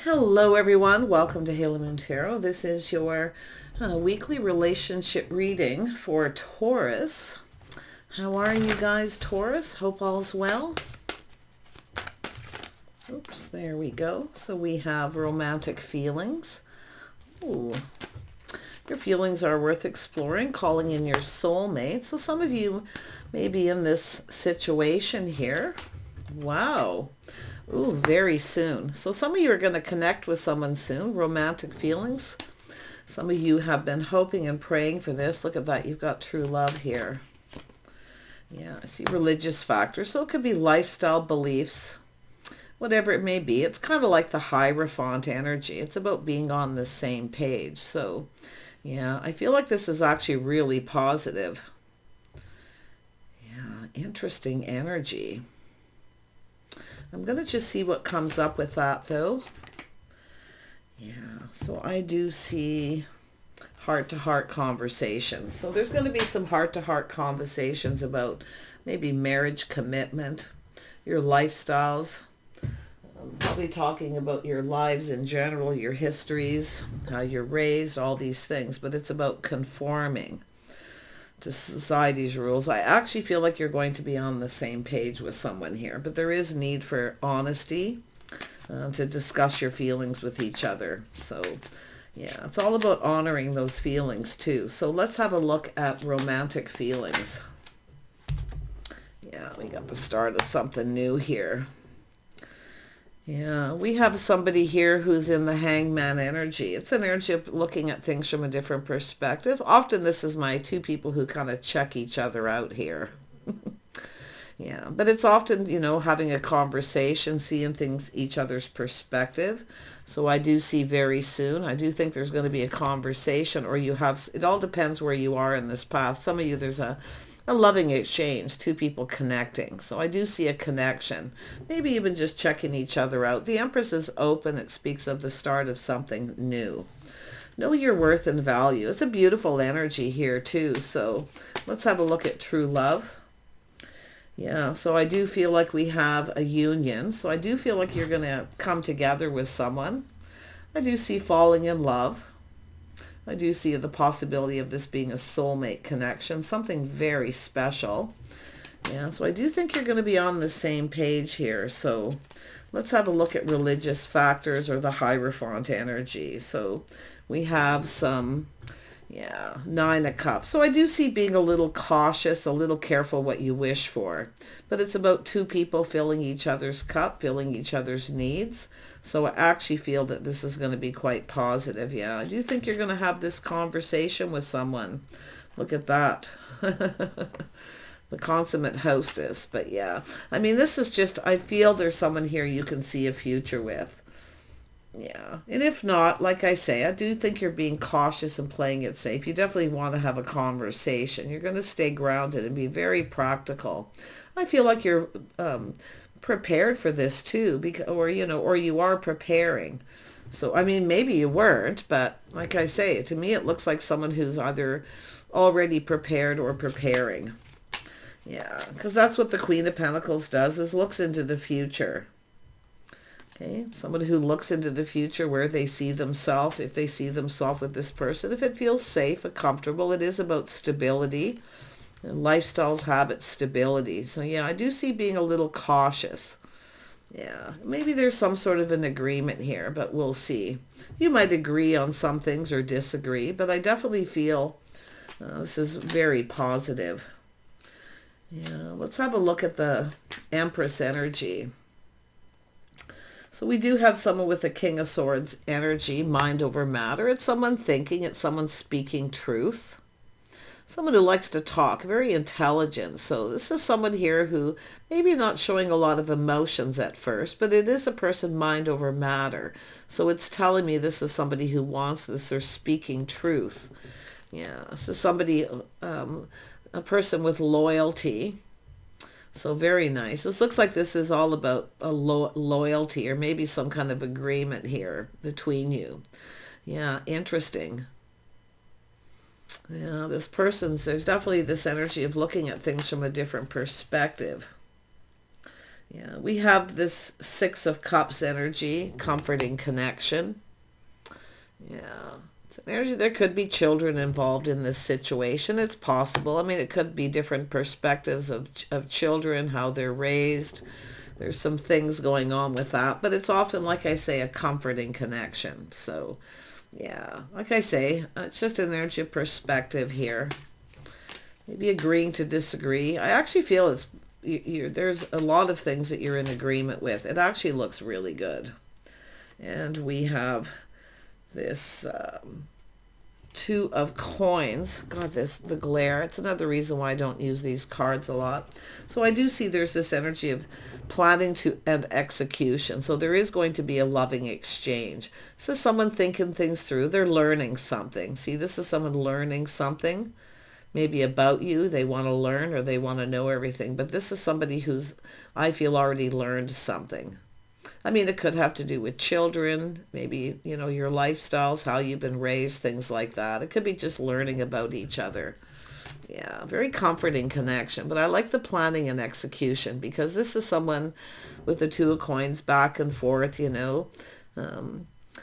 Hello everyone, welcome to Halo Moon Tarot. This is your weekly relationship reading for Taurus. How are you guys, Taurus? Hope all's well. Oops, there we go. So we have romantic feelings. Ooh. Your feelings are worth exploring, calling in your soulmate. So some of you may be in this situation here. Wow. Ooh, very soon. So some of you are going to connect with someone soon. Romantic feelings. Some of you have been hoping and praying for this. Look at that. You've got true love here. Yeah, I see religious factors. So it could be lifestyle beliefs, whatever it may be. It's kind of like the Hierophant energy. It's about being on the same page. So, yeah, I feel like this is actually really positive. Yeah, interesting energy. I'm going to just see what comes up with that, though. Yeah, so I do see heart-to-heart conversations. So there's going to be some heart-to-heart conversations about maybe marriage commitment, your lifestyles, probably talking about your lives in general, your histories, how you're raised, all these things. But it's about conforming to society's rules. I actually feel like you're going to be on the same page with someone here, but there is need for honesty to discuss your feelings with each other. So yeah, it's all about honoring those feelings too. So let's have a look at romantic feelings. Yeah, we got the start of something new here. Yeah, we have somebody here who's in the hangman energy. It's an energy of looking at things from a different perspective. Often this is my two people who kind of check each other out here. Yeah, but it's often, having a conversation, seeing things each other's perspective. So I do see very soon, I do think there's going to be a conversation, or it all depends where you are in this path. Some of you, there's a loving exchange, two people connecting. So I do see a connection, maybe even just checking each other out. The Empress is open. It speaks of the start of something new. Know your worth and value. It's a beautiful energy here too. So let's have a look at true love. Yeah, so I do feel like we have a union. So I do feel like you're going to come together with someone. I do see falling in love. I do see the possibility of this being a soulmate connection, something very special. Yeah, so I do think you're going to be on the same page here. So let's have a look at religious factors or the Hierophant energy. So we have some, Nine of Cups. So I do see being a little cautious, a little careful what you wish for. But it's about two people filling each other's cup, filling each other's needs. So I actually feel that this is going to be quite positive. Yeah, I do think you're going to have this conversation with someone. Look at that. The consummate hostess. But yeah, I mean, this is just, I feel there's someone here you can see a future with. Yeah, and if not, like I say, I do think you're being cautious and playing it safe. You definitely want to have a conversation. You're going to stay grounded and be very practical. I feel like you're prepared for this too, because, or you are preparing. So, I mean, maybe you weren't, but like I say, to me, it looks like someone who's either already prepared or preparing. Yeah, because that's what the Queen of Pentacles does, is looks into the future. Okay, someone who looks into the future where they see themselves, if they see themselves with this person, if it feels safe and comfortable. It is about stability, lifestyles, habits, stability. So yeah, I do see being a little cautious. Yeah, maybe there's some sort of an agreement here, but we'll see. You might agree on some things or disagree, but I definitely feel this is very positive. Yeah, let's have a look at the Empress energy. So we do have someone with the King of Swords energy, mind over matter. It's someone thinking, it's someone speaking truth. Someone who likes to talk, very intelligent. So this is someone here who maybe not showing a lot of emotions at first, but it is a person mind over matter. So it's telling me this is somebody who wants this, or speaking truth. Yeah, this is somebody, a person with loyalty. So very nice. This looks like this is all about a loyalty, or maybe some kind of agreement here between you. Yeah, interesting. Yeah, there's definitely this energy of looking at things from a different perspective. Yeah, we have this Six of Cups energy, comforting connection. Yeah, it's an energy. There could be children involved in this situation. It's possible. I mean, it could be different perspectives of children, how they're raised. There's some things going on with that, but it's often, like I say, a comforting connection. So, yeah, like I say, it's just an energy of perspective here. Maybe agreeing to disagree. I actually feel there's a lot of things that you're in agreement with. It actually looks really good. And we have this Two of Coins. God, the glare. It's another reason why I don't use these cards a lot. So I do see there's this energy of planning and execution. So there is going to be a loving exchange. This is someone thinking things through. They're learning something. See, this is someone learning something. Maybe about you. They want to learn or they want to know everything. But this is somebody who's, I feel, already learned something. I mean, it could have to do with children, maybe, your lifestyles, how you've been raised, things like that. It could be just learning about each other. Yeah, very comforting connection. But I like the planning and execution because this is someone with the Two of Coins back and forth,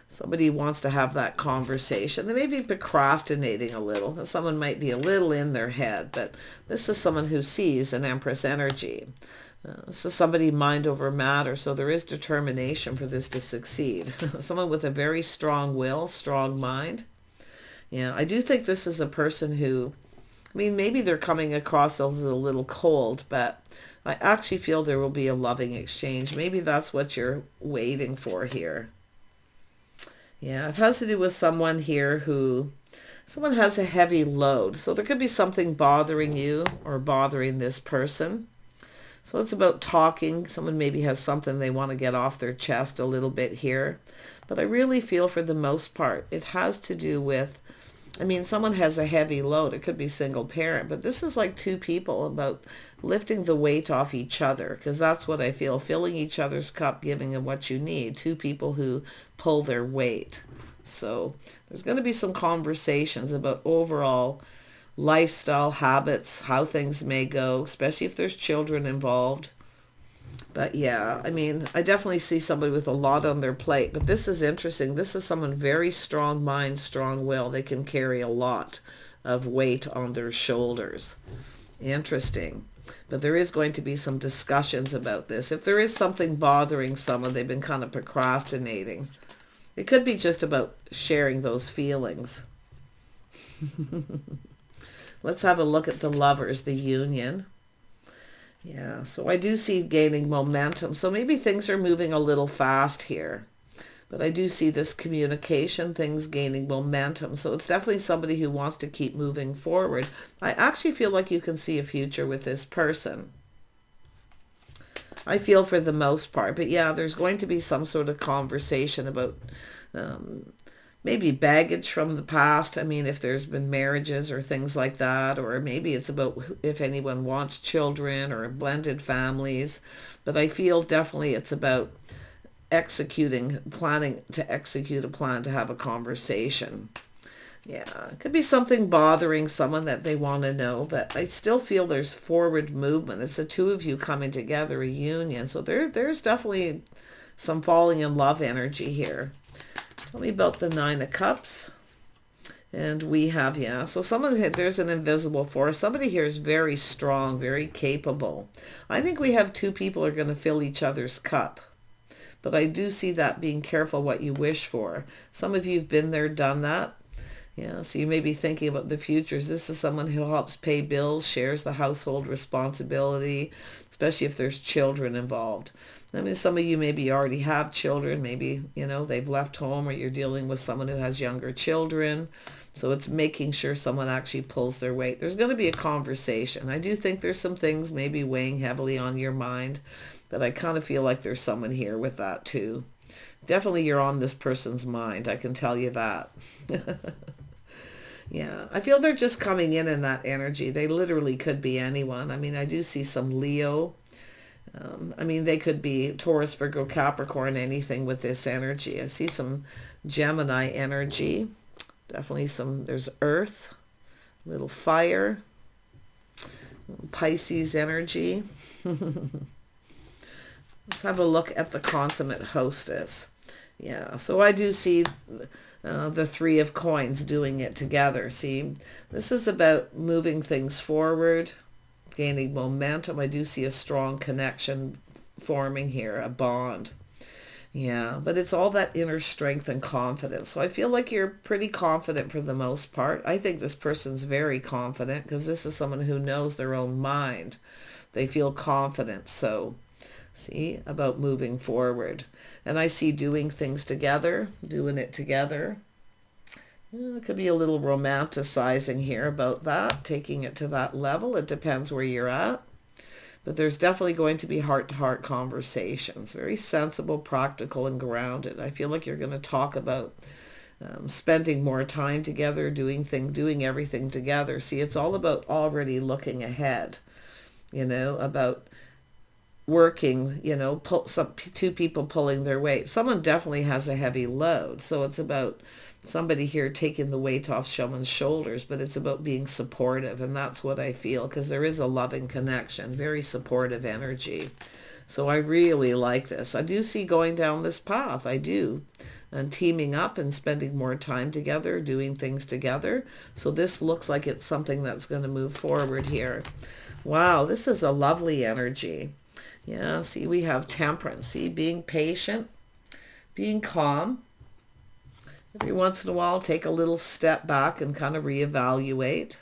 somebody wants to have that conversation. They may be procrastinating a little. Someone might be a little in their head, but this is someone who sees an Empress energy. This is somebody mind over matter, so there is determination for this to succeed. Someone with a very strong will, strong mind. Yeah, I do think this is a person who, maybe they're coming across as a little cold, but I actually feel there will be a loving exchange. Maybe that's what you're waiting for here. Yeah, it has to do with someone here someone has a heavy load. So there could be something bothering you or bothering this person. So it's about talking. Someone maybe has something they want to get off their chest a little bit here. But I really feel for the most part, it has to do with, someone has a heavy load. It could be single parent, but this is like two people about lifting the weight off each other, because that's what I feel, filling each other's cup, giving them what you need. Two people who pull their weight. So there's going to be some conversations about overall lifestyle habits, how things may go, especially if there's children involved. But yeah, I definitely see somebody with a lot on their plate. But this is interesting. This is someone very strong mind, strong will. They can carry a lot of weight on their shoulders. Interesting. But there is going to be some discussions about this. If there is something bothering someone, they've been kind of procrastinating. It could be just about sharing those feelings. Let's have a look at the Lovers, the Union. Yeah, so I do see gaining momentum. So maybe things are moving a little fast here. But I do see this communication, things gaining momentum. So it's definitely somebody who wants to keep moving forward. I actually feel like you can see a future with this person. I feel for the most part. But yeah, there's going to be some sort of conversation about maybe baggage from the past. If there's been marriages or things like that, or maybe it's about if anyone wants children or blended families. But I feel definitely it's about planning to execute a plan to have a conversation. Yeah, it could be something bothering someone that they want to know, but I still feel there's forward movement. It's the two of you coming together, a union. So there's definitely some falling in love energy here. Tell me about the Nine of Cups. And we have, so there's an invisible force. Somebody here is very strong, very capable. I think we have two people who are going to fill each other's cup. But I do see that being careful what you wish for. Some of you have been there, done that. Yeah, so you may be thinking about the futures. This is someone who helps pay bills, shares the household responsibility, especially if there's children involved. Some of you maybe already have children. Maybe, they've left home, or you're dealing with someone who has younger children. So it's making sure someone actually pulls their weight. There's going to be a conversation. I do think there's some things maybe weighing heavily on your mind, but I kind of feel like there's someone here with that too. Definitely you're on this person's mind. I can tell you that. Yeah, I feel they're just coming in that energy. They literally could be anyone. I do see some Leo. They could be Taurus, Virgo, Capricorn, anything with this energy. I see some Gemini energy. Definitely there's earth, little fire, Pisces energy. Let's have a look at the consummate hostess. Yeah, so I do see the Three of Coins doing it together. See, this is about moving things forward, gaining momentum. I do see a strong connection forming here, a bond. Yeah, but it's all that inner strength and confidence. So I feel like you're pretty confident for the most part. I think this person's very confident because this is someone who knows their own mind. They feel confident. So see, about moving forward. And I see doing things together, doing it together. It could be a little romanticizing here about that, taking it to that level. It depends where you're at. But there's definitely going to be heart-to-heart conversations. Very sensible, practical, and grounded. I feel like you're going to talk about spending more time together, doing everything together. See, it's all about already looking ahead, about working, two people pulling their weight. Someone definitely has a heavy load. So it's about somebody here taking the weight off someone's shoulders, but it's about being supportive. And that's what I feel, because there is a loving connection, very supportive energy. So I really like this. I do see going down this path. I do. And teaming up and spending more time together, doing things together. So this looks like it's something that's going to move forward here. Wow, this is a lovely energy. Yeah, see, we have Temperance. See, being patient, being calm. Every once in a while, take a little step back and kind of reevaluate.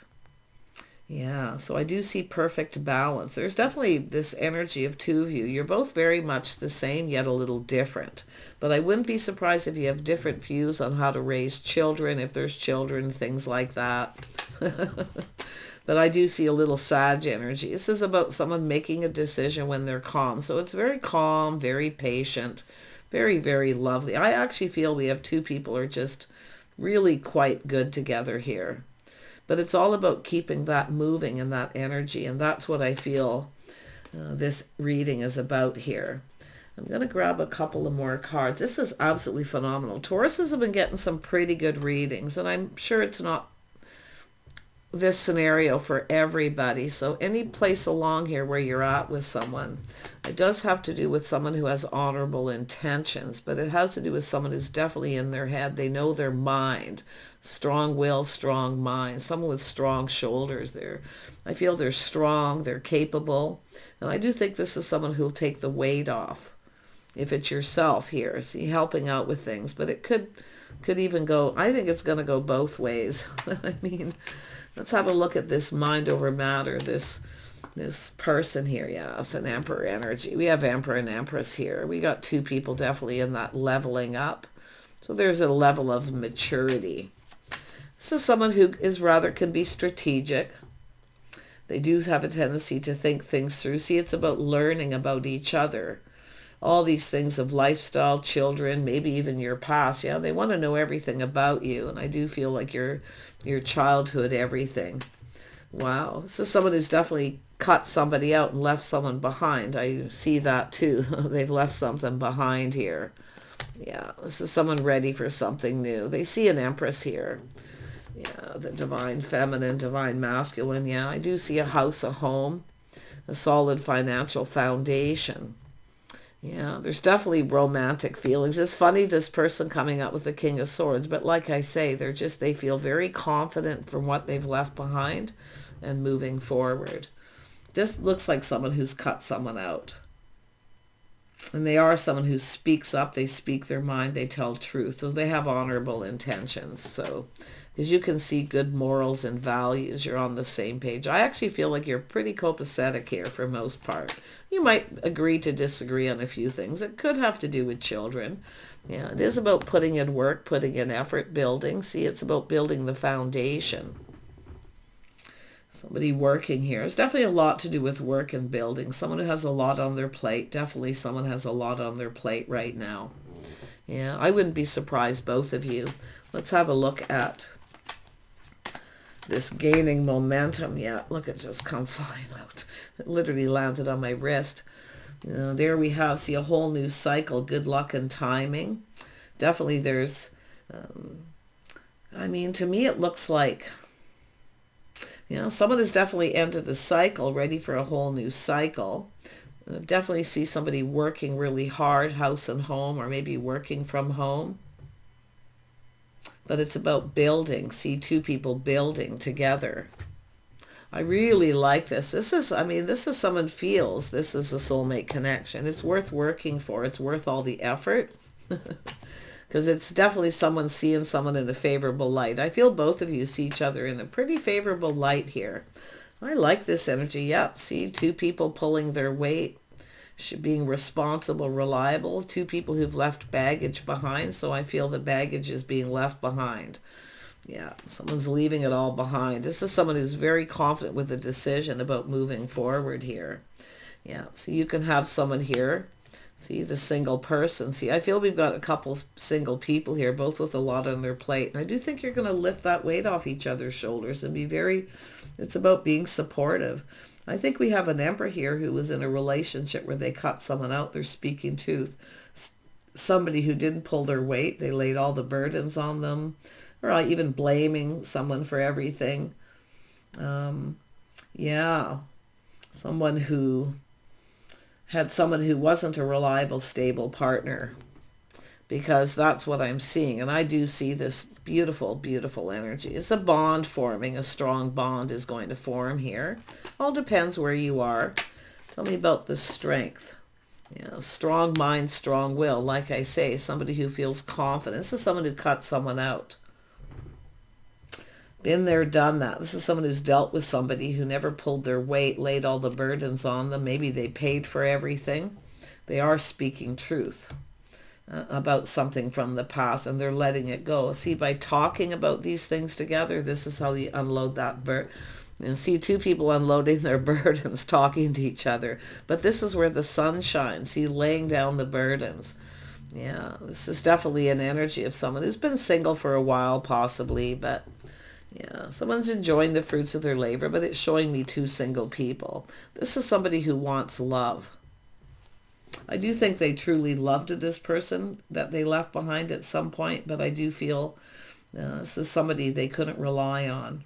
Yeah, so I do see perfect balance. There's definitely this energy of two of you. You're both very much the same, yet a little different. But I wouldn't be surprised if you have different views on how to raise children, if there's children, things like that. But I do see a little Sag energy. This is about someone making a decision when they're calm. So it's very calm, very patient, very, very lovely. I actually feel we have two people who are just really quite good together here. But it's all about keeping that moving and that energy. And that's what I feel this reading is about here. I'm going to grab a couple of more cards. This is absolutely phenomenal. Tauruses have been getting some pretty good readings. And I'm sure it's not this scenario for everybody. So any place along here where you're at with someone, it does have to do with someone who has honorable intentions, but it has to do with someone who's definitely in their head. They know their mind, strong will, strong mind, someone with strong shoulders. I feel they're strong, they're capable. And I do think this is someone who'll take the weight off. If it's yourself here, see, helping out with things, but it could even go, I think it's going to go both ways. I mean, let's have a look at this mind over matter, this person here. Yeah, it's an Emperor energy. We have Emperor and Empress here. We got two people definitely in that leveling up. So there's a level of maturity. This is someone who can be strategic. They do have a tendency to think things through. See, it's about learning about each other. All these things of lifestyle, children, maybe even your past. Yeah, they want to know everything about you. And I do feel like your childhood, everything. Wow. This is someone who's definitely cut somebody out and left someone behind. I see that too. They've left something behind here. Yeah, this is someone ready for something new. They see an Empress here. Yeah, the divine feminine, divine masculine. Yeah, I do see a house, a home, a solid financial foundation. Yeah, there's definitely romantic feelings. It's funny, this person coming up with the King of Swords, but like I say, they feel very confident from what they've left behind and moving forward. This looks like someone who's cut someone out. And they are someone who speaks up, they speak their mind, they tell truth. So they have honorable intentions. So, because you can see good morals and values, you're on the same page. I actually feel like you're pretty copacetic here for most part. You might agree to disagree on a few things. It could have to do with children. Yeah, it is about putting in work, putting in effort, building. See, it's about building the foundation. Somebody working here. It's definitely a lot to do with work and building. Someone who has a lot on their plate. Definitely someone has a lot on their plate right now. Yeah, I wouldn't be surprised, both of you. Let's have a look at this gaining momentum. Yeah, look, it just come flying out. It literally landed on my wrist. There we have, see, a whole new cycle. Good luck and timing. Definitely there's, I mean, to me it looks like, someone has definitely entered the cycle, ready for a whole new cycle. Definitely see somebody working really hard, house and home, or maybe working from home. But it's about building. See two people building together. I really like this. This is, I mean, this is someone feels this is a soulmate connection. It's worth working for. It's worth all the effort. Because it's definitely someone seeing someone in a favorable light. I feel both of you see each other in a pretty favorable light here. I like this energy. Yep. See, two people pulling their weight, being responsible, reliable. Two people who've left baggage behind. So I feel the baggage is being left behind. Yeah, someone's leaving it all behind. This is someone who's very confident with a decision about moving forward here. Yeah, so you can have someone here. See, the single person. See, I feel we've got a couple single people here, both with a lot on their plate. And I do think you're going to lift that weight off each other's shoulders and be very, it's about being supportive. I think we have an emperor here who was in a relationship where they cut someone out. They're speaking truth. Somebody who didn't pull their weight. They laid all the burdens on them. Or even blaming someone for everything. Yeah. Someone who had someone who wasn't a reliable, stable partner. Because that's what I'm seeing. And I do see this beautiful, beautiful energy. It's a bond forming. A strong bond is going to form here. All depends where you are. Tell me about the strength. Yeah, strong mind, strong will. Like I say, somebody who feels confident. This is someone who cut someone out. Been there, done that. This is someone who's dealt with somebody who never pulled their weight, laid all the burdens on them. Maybe they paid for everything. They are speaking truth about something from the past, and they're letting it go. See, by talking about these things together, this is how you unload that burden. And see two people unloading their burdens, talking to each other. But this is where the sun shines. See, laying down the burdens. Yeah, this is definitely an energy of someone who's been single for a while, possibly, but yeah, someone's enjoying the fruits of their labor, but it's showing me two single people. This is somebody who wants love. I do think they truly loved this person that they left behind at some point, but I do feel this is somebody they couldn't rely on,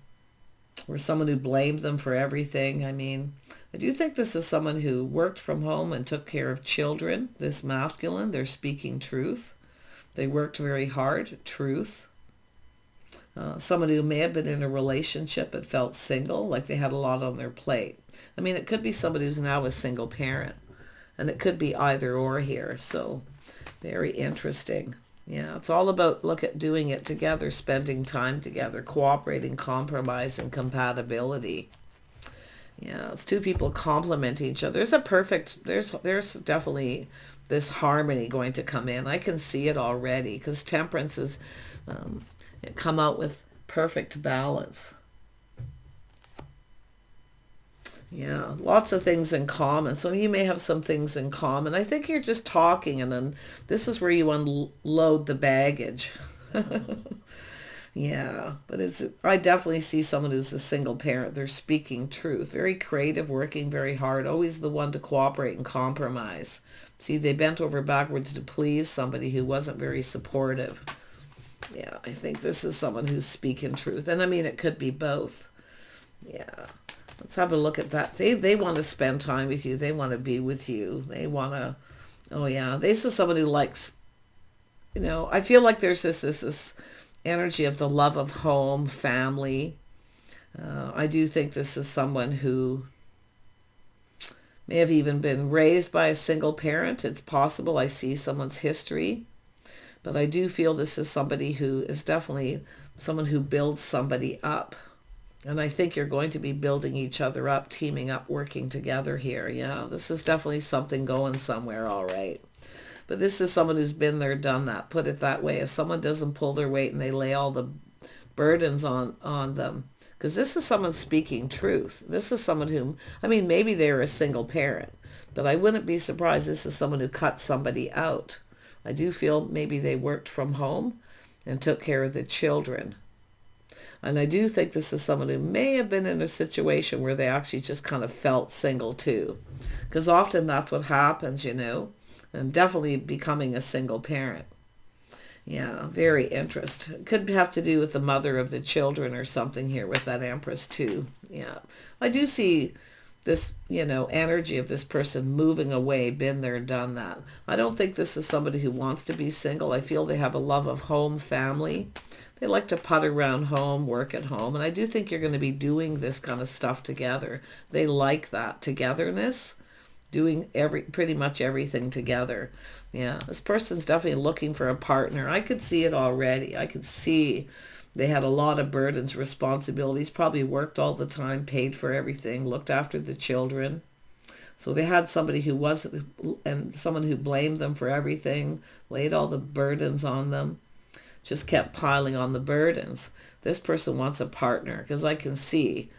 or someone who blamed them for everything. I mean, I do think this is someone who worked from home and took care of children. This masculine, they're speaking truth. They worked very hard, truth. Someone who may have been in a relationship but felt single, like they had a lot on their plate. I mean, it could be somebody who's now a single parent, and it could be either or here. So very interesting. Yeah, it's all about doing it together, spending time together, cooperating, compromise, and compatibility. Yeah, it's two people complementing each other. There's definitely this harmony going to come in. I can see it already because temperance is come out with perfect balance. Yeah, lots of things in common. So you may have some things in common. I think you're just talking, and then this is where you unload the baggage. Yeah, but I definitely see someone who's a single parent. They're speaking truth. Very creative, working very hard. Always the one to cooperate and compromise. See, they bent over backwards to please somebody who wasn't very supportive. Yeah, I think this is someone who's speaking truth. And I mean, it could be both. Yeah. Let's have a look at that. They want to spend time with you. They want to be with you. They want to, oh yeah. This is someone who likes, I feel like there's this energy of the love of home, family. I do think this is someone who may have even been raised by a single parent. It's possible. I see someone's history. But I do feel this is somebody who is definitely someone who builds somebody up. And I think you're going to be building each other up, teaming up, working together here. Yeah, this is definitely something going somewhere, all right. But this is someone who's been there, done that, put it that way. If someone doesn't pull their weight and they lay all the burdens on them, because this is someone speaking truth. This is someone who, I mean, maybe they're a single parent, but I wouldn't be surprised this is someone who cut somebody out. I do feel maybe they worked from home and took care of the children. And I do think this is someone who may have been in a situation where they actually just kind of felt single too. Because often that's what happens, and definitely becoming a single parent. Yeah, very interesting. Could have to do with the mother of the children or something here with that Empress too. Yeah, I do see this, you know, energy of this person moving away, been there, done that. I don't think this is somebody who wants to be single. I feel they have a love of home, family. They like to putt around home, work at home. And I do think you're going to be doing this kind of stuff together. They like that togetherness, doing pretty much everything together. Yeah, this person's definitely looking for a partner. I could see it already. I could see they had a lot of burdens, responsibilities, probably worked all the time, paid for everything, looked after the children. So they had somebody who wasn't, and someone who blamed them for everything, laid all the burdens on them, just kept piling on the burdens. This person wants a partner, because I can see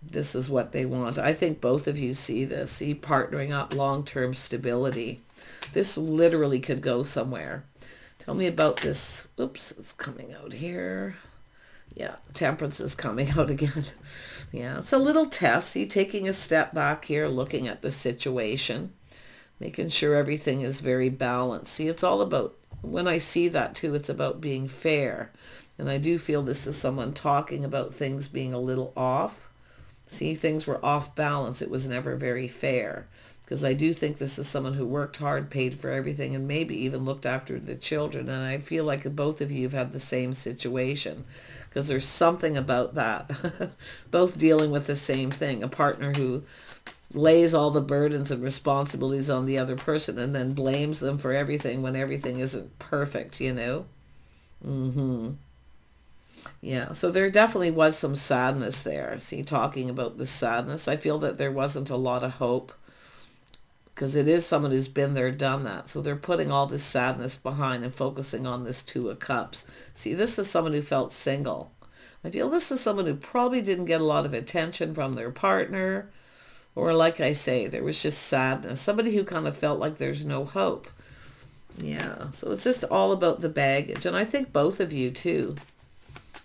this is what they want. I think both of you see this, see partnering up, long-term stability. This literally could go somewhere. Tell me about this. Oops, it's coming out here. Yeah, Temperance is coming out again. Yeah, it's a little test. See, taking a step back here, looking at the situation, making sure everything is very balanced. See, it's all about, when I see that too, it's about being fair. And I do feel this is someone talking about things being a little off. See, things were off balance. It was never very fair. Because I do think this is someone who worked hard, paid for everything, and maybe even looked after the children. And I feel like both of you have had the same situation. Because there's something about that. Both dealing with the same thing. A partner who lays all the burdens and responsibilities on the other person and then blames them for everything when everything isn't perfect, you know? Yeah, so there definitely was some sadness there. See, talking about the sadness, I feel that there wasn't a lot of hope. Because it is someone who's been there, done that. So they're putting all this sadness behind and focusing on this Two of Cups. See, this is someone who felt single. I feel this is someone who probably didn't get a lot of attention from their partner. Or like I say, there was just sadness. Somebody who kind of felt like there's no hope. Yeah, so it's just all about the baggage. And I think both of you too.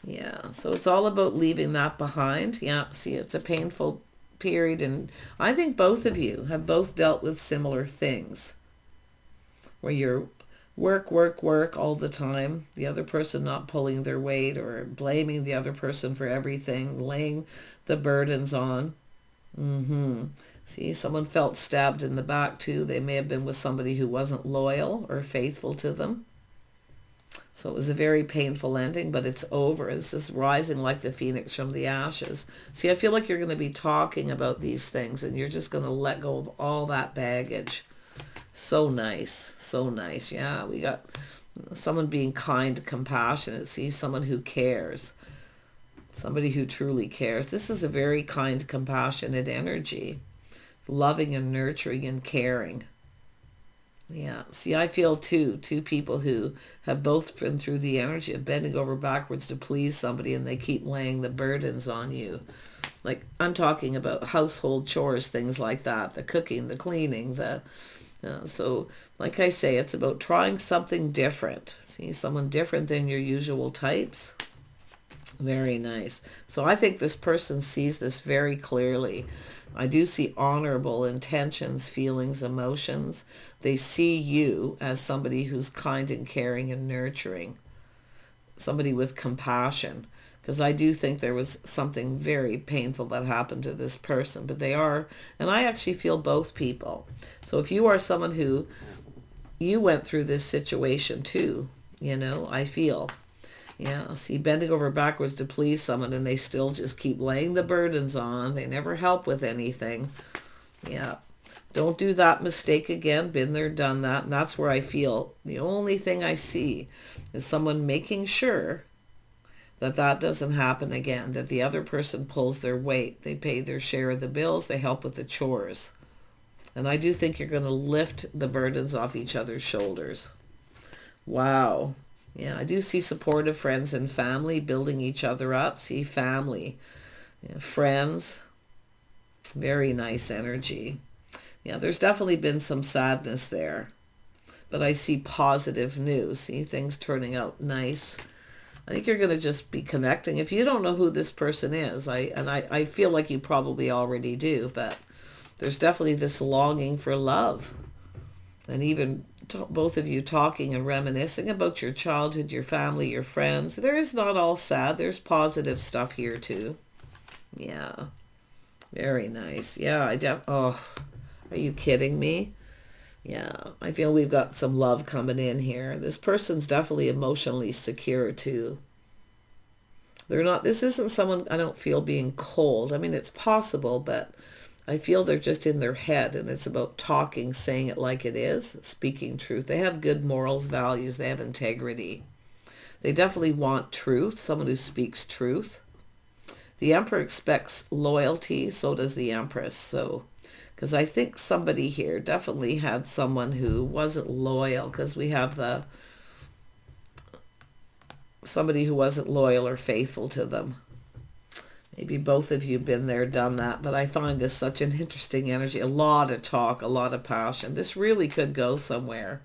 Yeah, so it's all about leaving that behind. Yeah, see, it's a painful period, and I think both of you have both dealt with similar things where you're work all the time, the other person not pulling their weight or blaming the other person for everything, laying the burdens on. See, someone felt stabbed in the back too. They may have been with somebody who wasn't loyal or faithful to them. So it was a very painful ending, but it's over. This is rising like the phoenix from the ashes. See, I feel like you're going to be talking about these things and you're just going to let go of all that baggage. So nice. So nice. Yeah, we got someone being kind, compassionate. See, someone who cares. Somebody who truly cares. This is a very kind, compassionate energy. Loving and nurturing and caring. Yeah, see, I feel two people who have both been through the energy of bending over backwards to please somebody, and they keep laying the burdens on you. Like, I'm talking about household chores, things like that, the cooking, the cleaning, so like I say, it's about trying something different. See, someone different than your usual types. Very nice. So I think this person sees this very clearly. I do see honorable intentions, feelings, emotions. They see you as somebody who's kind and caring and nurturing. Somebody with compassion. Because I do think there was something very painful that happened to this person. But they are, and I actually feel both people. So if you are someone who, you went through this situation too, you know, I feel. Yeah, see, bending over backwards to please someone and they still just keep laying the burdens on. They never help with anything. Yeah, don't do that mistake again. Been there, done that. And that's where I feel the only thing I see is someone making sure that that doesn't happen again, that the other person pulls their weight. They pay their share of the bills. They help with the chores. And I do think you're going to lift the burdens off each other's shoulders. Wow. Yeah, I do see supportive friends and family building each other up. See, family, friends, very nice energy. Yeah, there's definitely been some sadness there, but I see positive news. See, things turning out nice. I think you're going to just be connecting. If you don't know who this person is, I feel like you probably already do, but there's definitely this longing for love. And even both of you talking and reminiscing about your childhood, your family, your friends. There is not all sad. There's positive stuff here too. Yeah. Very nice. Yeah, oh, are you kidding me? Yeah, I feel we've got some love coming in here. This person's definitely emotionally secure too. They're not, this isn't someone I don't feel being cold. I mean, it's possible, but I feel they're just in their head, and it's about talking, saying it like it is, speaking truth. They have good morals, values, they have integrity. They definitely want truth, someone who speaks truth. The Emperor expects loyalty, so does the Empress. So, because I think somebody here definitely had someone who wasn't loyal, because we have the somebody who wasn't loyal or faithful to them. Maybe both of you been there, done that, but I find this such an interesting energy. A lot of talk, a lot of passion. This really could go somewhere.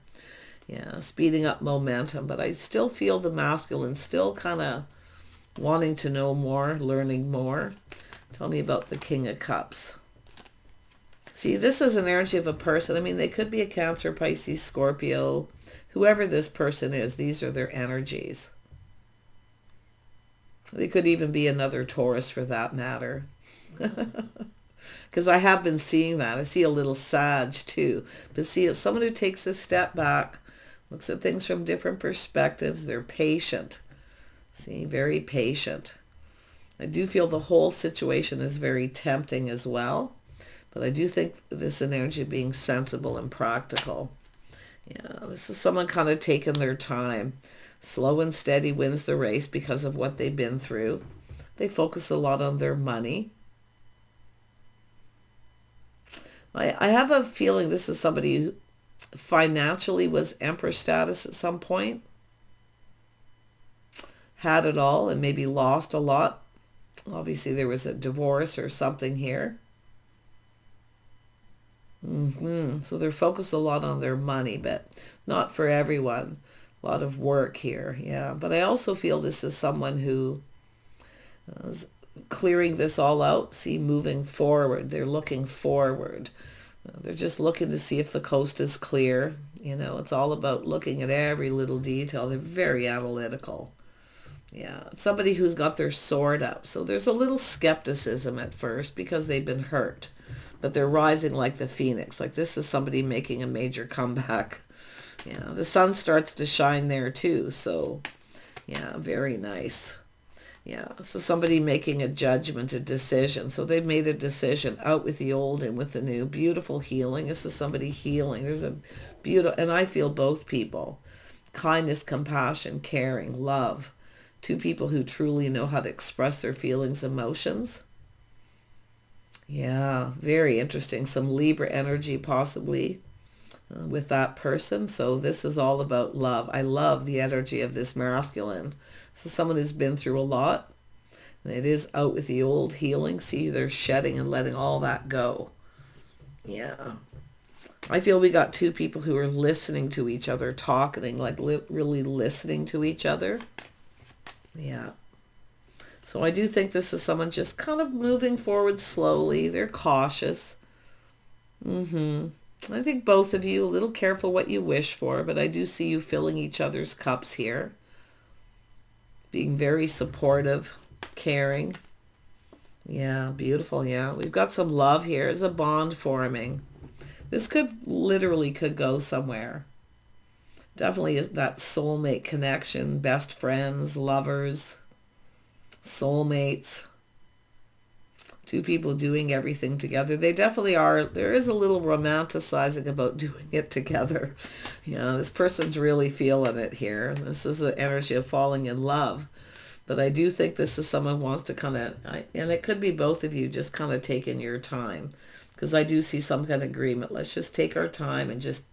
Yeah, speeding up momentum, but I still feel the masculine still kind of wanting to know more, learning more. Tell me about the King of Cups. See, this is an energy of a person. I mean, they could be a Cancer, Pisces, Scorpio, whoever this person is. These are their energies. They could even be another Taurus for that matter. Because I have been seeing that. I see a little Sag too. But see, it's someone who takes a step back, looks at things from different perspectives. They're patient. See, very patient. I do feel the whole situation is very tempting as well. But I do think this energy of being sensible and practical. Yeah, this is someone kind of taking their time. Slow and steady wins the race because of what they've been through. They focus a lot on their money. I have a feeling this is somebody who financially was Empress status at some point. Had it all and maybe lost a lot. Obviously there was a divorce or something here. So they're focused a lot on their money, but not for everyone. A lot of work here, yeah. But I also feel this is someone who is clearing this all out. See, moving forward. They're looking forward. They're just looking to see if the coast is clear. You know, it's all about looking at every little detail. They're very analytical. Yeah, somebody who's got their sword up. So there's a little skepticism at first because they've been hurt. But they're rising like the phoenix. Like this is somebody making a major comeback. Yeah, the sun starts to shine there too. So, yeah, very nice. Yeah, so somebody making a judgment, a decision. So they've made a decision, out with the old and with the new. Beautiful healing. This is somebody healing. There's a beautiful, and I feel both people. Kindness, compassion, caring, love. Two people who truly know how to express their feelings, emotions. Yeah, very interesting. Some Libra energy possibly with that person. So this is all about love. I love the energy of this masculine. This is someone who's been through a lot. And it is out with the old, healing. See, they're shedding and letting all that go. Yeah. I feel we got two people who are listening to each other, talking, like really listening to each other. Yeah. So I do think this is someone just kind of moving forward slowly. They're cautious. I think both of you, a little careful what you wish for, but I do see you filling each other's cups here. Being very supportive, caring. Yeah, beautiful, yeah. We've got some love here. There's a bond forming. This literally could go somewhere. Definitely is that soulmate connection, best friends, lovers, soulmates. Two people doing everything together. They definitely are. There is a little romanticizing about doing it together. This person's really feeling it here. This is the energy of falling in love. But I do think this is someone who wants to kind of, and it could be both of you just kind of taking your time. Because I do see some kind of agreement. Let's just take our time and just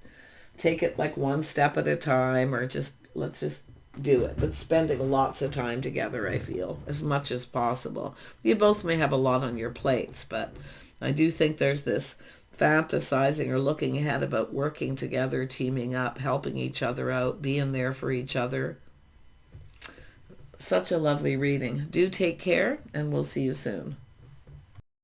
take it like one step at a time, or let's just do it. But spending lots of time together, I feel, as much as possible. You both may have a lot on your plates, but I do think there's this fantasizing or looking ahead about working together, teaming up, helping each other out, being there for each other. Such a lovely reading. Do take care, and we'll see you soon.